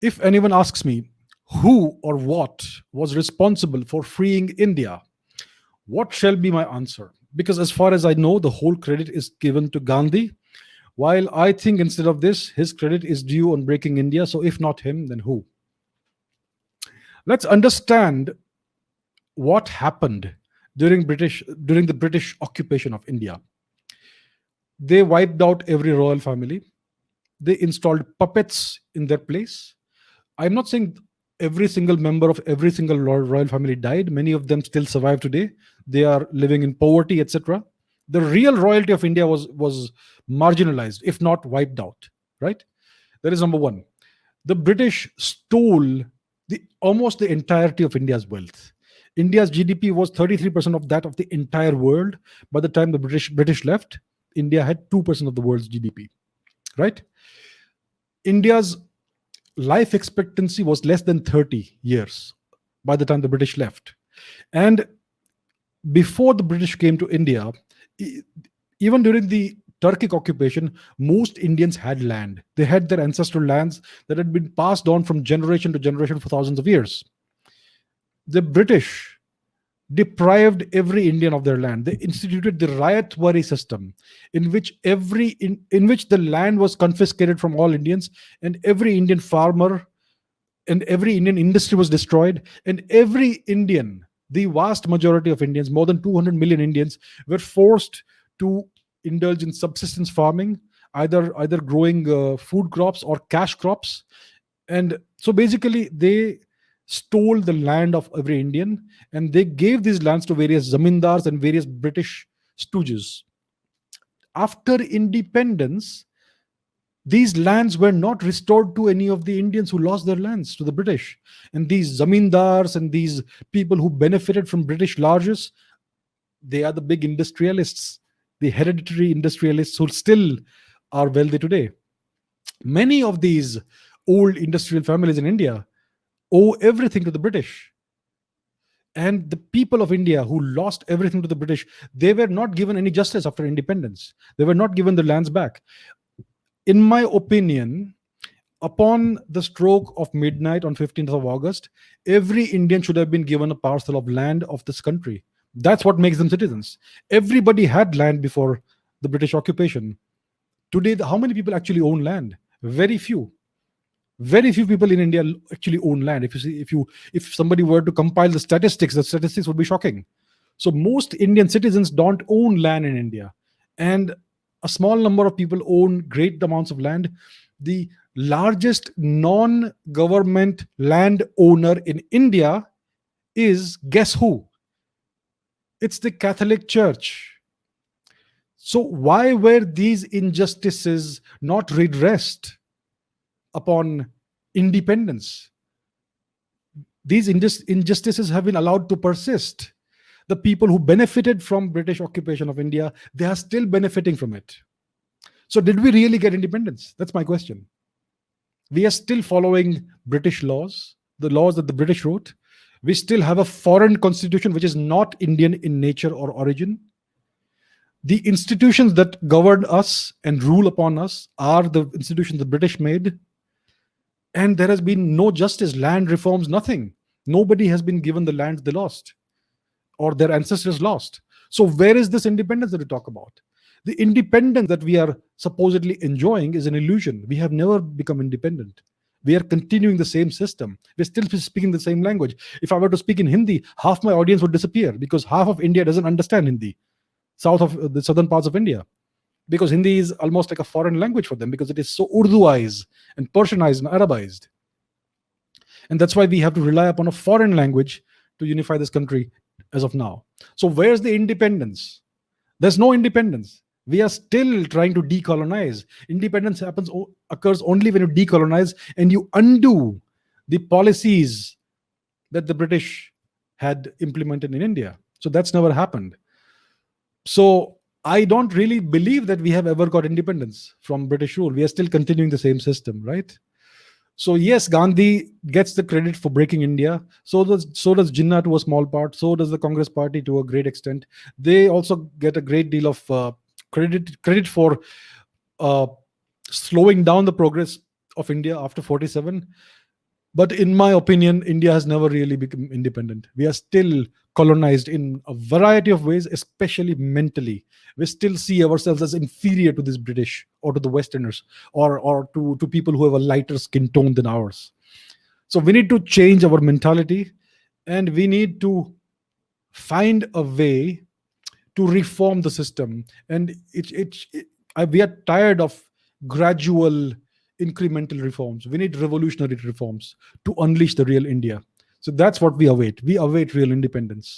If anyone asks me who or what was responsible for freeing India, what shall be my answer? Because as far as I know, the whole credit is given to Gandhi. While I think instead of this, his credit is due on breaking India. So if not him, then who? Let's understand what happened during the British occupation of India. They wiped out every royal family. They installed puppets in their place. I'm not saying every single member of every single royal family died. Many of them still survive today. They are living in poverty, etc. The real royalty of India was marginalized, if not wiped out. Right? That is number one. The British stole the almost the entirety of India's wealth. India's GDP was 33% of that of the entire world. By the time the British left, India had 2% of the world's GDP. Right? India's life expectancy was less than 30 years by the time the British left. And before the British came to India, even during the Turkic occupation, most Indians had land. They had their ancestral lands that had been passed on from generation to generation for thousands of years. The British deprived every Indian of their land. They instituted the Rayatwari system, in which in which the land was confiscated from all Indians, and every Indian farmer and every Indian industry was destroyed, and every Indian, the vast majority of Indians, more than 200 million Indians, were forced to indulge in subsistence farming, either growing food crops or cash crops. And so basically they stole the land of every Indian, and they gave these lands to various zamindars and various British stooges. After independence, these lands were not restored to any of the Indians who lost their lands to the British. And these zamindars and these people who benefited from British largesse, they are the big industrialists, the hereditary industrialists who still are wealthy today. Many of these old industrial families in India owe everything to the British. And the people of India who lost everything to the British, they were not given any justice after independence. They were not given their lands back. In my opinion, upon the stroke of midnight on 15th of August, every Indian should have been given a parcel of land of this country. That's what makes them citizens. Everybody had land before the British occupation. Today, how many people actually own land? Very few. Very few people in India actually own land. If somebody were to compile the statistics would be shocking. So most Indian citizens don't own land in India, and a small number of people own great amounts of land. The largest non-government land owner in India is, guess who? It's the Catholic Church. So why were these injustices not redressed upon independence? These injustices have been allowed to persist. The people who benefited from British occupation of India, they are still benefiting from it. So did we really get independence? That's my question. We are still following British laws, the laws that the British wrote. We still have a foreign constitution which is not Indian in nature or origin. The institutions that govern us and rule upon us are the institutions the British made. And there has been no justice, land reforms, nothing. Nobody has been given the lands they lost or their ancestors lost. So where is this independence that we talk about? The independence that we are supposedly enjoying is an illusion. We have never become independent. We are continuing the same system. We're still speaking the same language. If I were to speak in Hindi, half my audience would disappear because half of India doesn't understand Hindi, south of the southern parts of India, because Hindi is almost like a foreign language for them because it is so Urduized and Persianized and Arabized. And that's why we have to rely upon a foreign language to unify this country as of now. So where's the independence? There's no independence. We are still trying to decolonize. Independence occurs only when you decolonize and you undo the policies that the British had implemented in India. So that's never happened. So I don't really believe that we have ever got independence from British rule. We are still continuing the same system, right? So yes, Gandhi gets the credit for breaking India. So does Jinnah to a small part. So does the Congress Party to a great extent. They also get a great deal of credit for slowing down the progress of India after 47. But in my opinion, India has never really become independent. We are still colonized in a variety of ways, especially mentally. We still see ourselves as inferior to this British or to the Westerners, or to people who have a lighter skin tone than ours. So we need to change our mentality, and we need to find a way to reform the system. And we are tired of gradual incremental reforms. We need revolutionary reforms to unleash the real India. So that's what we await. We await real independence.